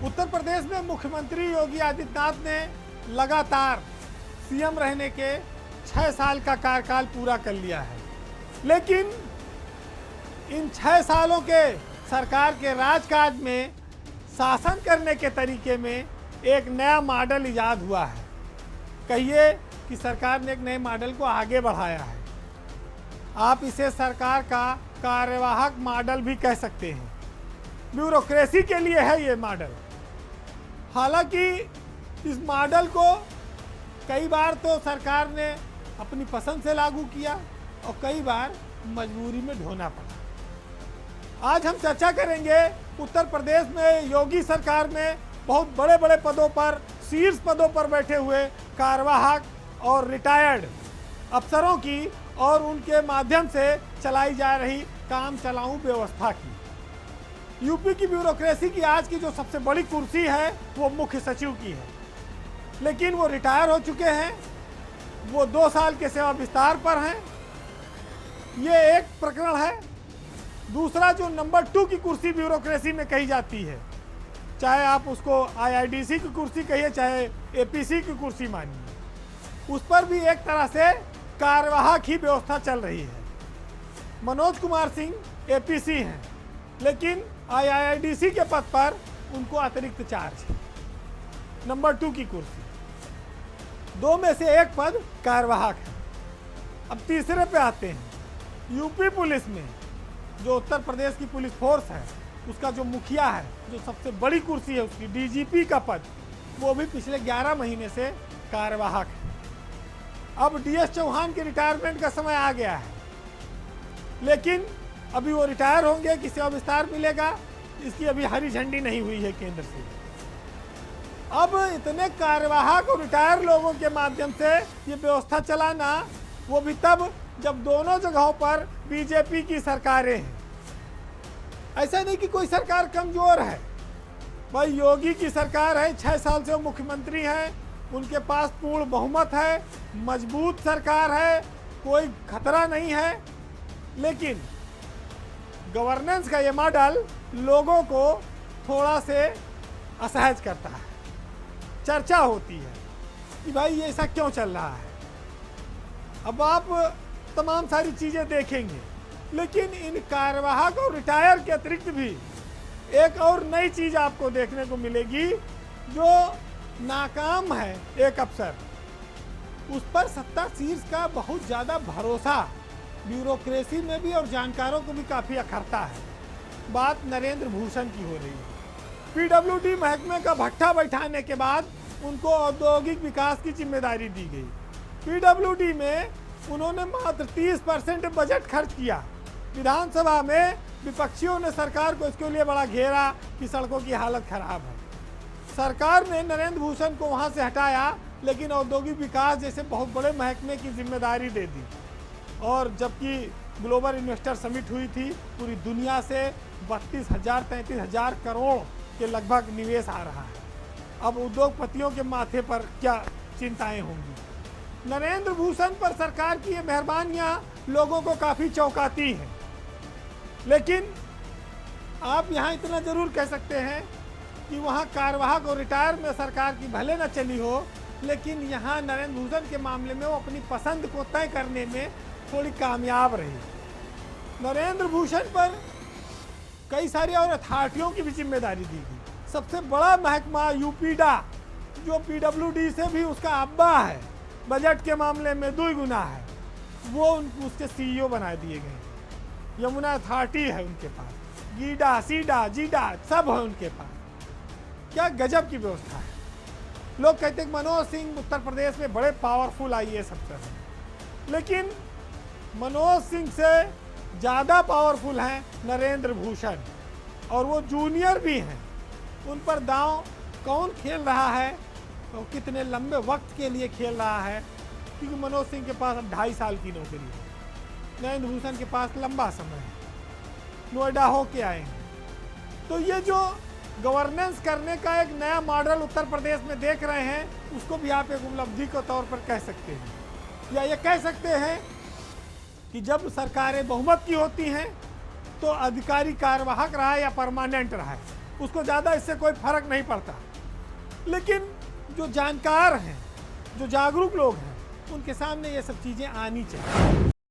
उत्तर प्रदेश में मुख्यमंत्री योगी आदित्यनाथ ने लगातार सीएम रहने के 6 साल का कार्यकाल पूरा कर लिया है, लेकिन इन 6 सालों के सरकार के राजकाज में शासन करने के तरीके में एक नया मॉडल इजाद हुआ है। कहिए कि सरकार ने एक नए मॉडल को आगे बढ़ाया है। आप इसे सरकार का कार्यवाहक मॉडल भी कह सकते हैं। ब्यूरोक्रेसी के लिए है ये मॉडल। हालांकि इस मॉडल को कई बार तो सरकार ने अपनी पसंद से लागू किया और कई बार मजबूरी में ढोना पड़ा। आज हम चर्चा करेंगे उत्तर प्रदेश में योगी सरकार में बहुत बड़े बड़े पदों पर, शीर्ष पदों पर बैठे हुए कार्यवाहक और रिटायर्ड अफसरों की और उनके माध्यम से चलाई जा रही काम चलाऊ व्यवस्था की। यूपी की ब्यूरोक्रेसी की आज की जो सबसे बड़ी कुर्सी है वो मुख्य सचिव की है, लेकिन वो रिटायर हो चुके हैं। वो 2 साल के सेवा विस्तार पर हैं। ये एक प्रकरण है। दूसरा, जो नंबर 2 की कुर्सी ब्यूरोक्रेसी में कही जाती है, चाहे आप उसको आईआईडीसी की कुर्सी कहिए, चाहे एपीसी की कुर्सी मानिए, उस पर भी एक तरह से कार्यवाहक ही व्यवस्था चल रही है। मनोज कुमार सिंह एपीसी हैं, लेकिन आईआईडीसी के पद पर उनको अतिरिक्त चार्ज है। नंबर 2 की कुर्सी, 2 में से एक पद कार्यवाहक है। अब तीसरे पे आते हैं। यूपी पुलिस में जो उत्तर प्रदेश की पुलिस फोर्स है, उसका जो मुखिया है, जो सबसे बड़ी कुर्सी है उसकी, डीजीपी का पद, वो भी पिछले 11 महीने से कार्यवाहक है। अब डीएस चौहान के रिटायरमेंट का समय आ गया है, लेकिन अभी वो रिटायर होंगे कि सेवा विस्तार मिलेगा, इसकी अभी हरी झंडी नहीं हुई है केंद्र से। अब इतने कार्यवाहक और रिटायर लोगों के माध्यम से ये व्यवस्था चलाना, वो भी तब जब दोनों जगहों पर बीजेपी की सरकारें हैं। ऐसा नहीं कि कोई सरकार कमजोर है, भाई योगी की सरकार है, 6 साल से वो मुख्यमंत्री हैं, उनके पास पूर्ण बहुमत है, मजबूत सरकार है, कोई खतरा नहीं है। लेकिन गवर्नेंस का ये मॉडल लोगों को थोड़ा से असहज करता है। चर्चा होती है कि भाई ये ऐसा क्यों चल रहा है। अब आप तमाम सारी चीज़ें देखेंगे, लेकिन इन कार्यवाहक और रिटायर के अतिरिक्त भी एक और नई चीज़ आपको देखने को मिलेगी। जो नाकाम है एक अफसर, उस पर सत्ता शीर्ष का बहुत ज़्यादा भरोसा ब्यूरोक्रेसी में भी और जानकारों को भी काफ़ी अखरता है। बात नरेंद्र भूषण की हो रही है। पीडब्ल्यूडी महकमे का भट्ठा बैठाने के बाद उनको औद्योगिक विकास की जिम्मेदारी दी गई। पीडब्ल्यूडी में उन्होंने मात्र 30% बजट खर्च किया। विधानसभा में विपक्षियों ने सरकार को इसके लिए बड़ा घेरा कि सड़कों की हालत खराब है। सरकार ने नरेंद्र भूषण को वहां से हटाया, लेकिन औद्योगिक विकास जैसे बहुत बड़े महकमे की जिम्मेदारी दे दी। और जबकि ग्लोबल इन्वेस्टर समिट हुई थी, पूरी दुनिया से 32,000-33,000 करोड़ के लगभग निवेश आ रहा है। अब उद्योगपतियों के माथे पर क्या चिंताएं होंगी। नरेंद्र भूषण पर सरकार की ये मेहरबानियां लोगों को काफ़ी चौंकाती हैं, लेकिन आप यहाँ इतना जरूर कह सकते हैं कि वहाँ कार्यवाहक और रिटायर में सरकार की भले न चली हो, लेकिन यहाँ नरेंद्र भूषण के मामले में वो अपनी पसंद को तय करने में थोड़ी कामयाब रही। नरेंद्र भूषण पर कई सारी और अथॉरिटियों की भी जिम्मेदारी दी गई। सबसे बड़ा महकमा यूपीडा, जो पीडब्ल्यूडी से भी उसका अब्बा है, बजट के मामले में 2 गुना है, वो उसके सीईओ बना दिए गए। यमुना अथॉरिटी है उनके पास, गीडा, सीडा, जीडा सब है उनके पास। क्या गजब की व्यवस्था है। लोग कहते हैं मनोज सिंह उत्तर प्रदेश में बड़े पावरफुल आईएएस अफसर हैं, लेकिन मनोज सिंह से ज़्यादा पावरफुल हैं नरेंद्र भूषण, और वो जूनियर भी हैं। उन पर दांव कौन खेल रहा है और कितने लंबे वक्त के लिए खेल रहा है, क्योंकि मनोज सिंह के पास अब 2.5 साल की नौकरी है, नरेंद्र भूषण के पास लंबा समय है, नोएडा होके आए हैं। तो ये जो गवर्नेंस करने का एक नया मॉडल उत्तर प्रदेश में देख रहे हैं, उसको भी आप एक उपलब्धि के तौर पर कह सकते हैं, या ये कह सकते हैं कि जब सरकारें बहुमत की होती हैं तो अधिकारी कार्यवाहक रहा या परमानेंट रहा है, उसको ज़्यादा इससे कोई फर्क नहीं पड़ता। लेकिन जो जानकार हैं, जो जागरूक लोग हैं, उनके सामने ये सब चीज़ें आनी चाहिए।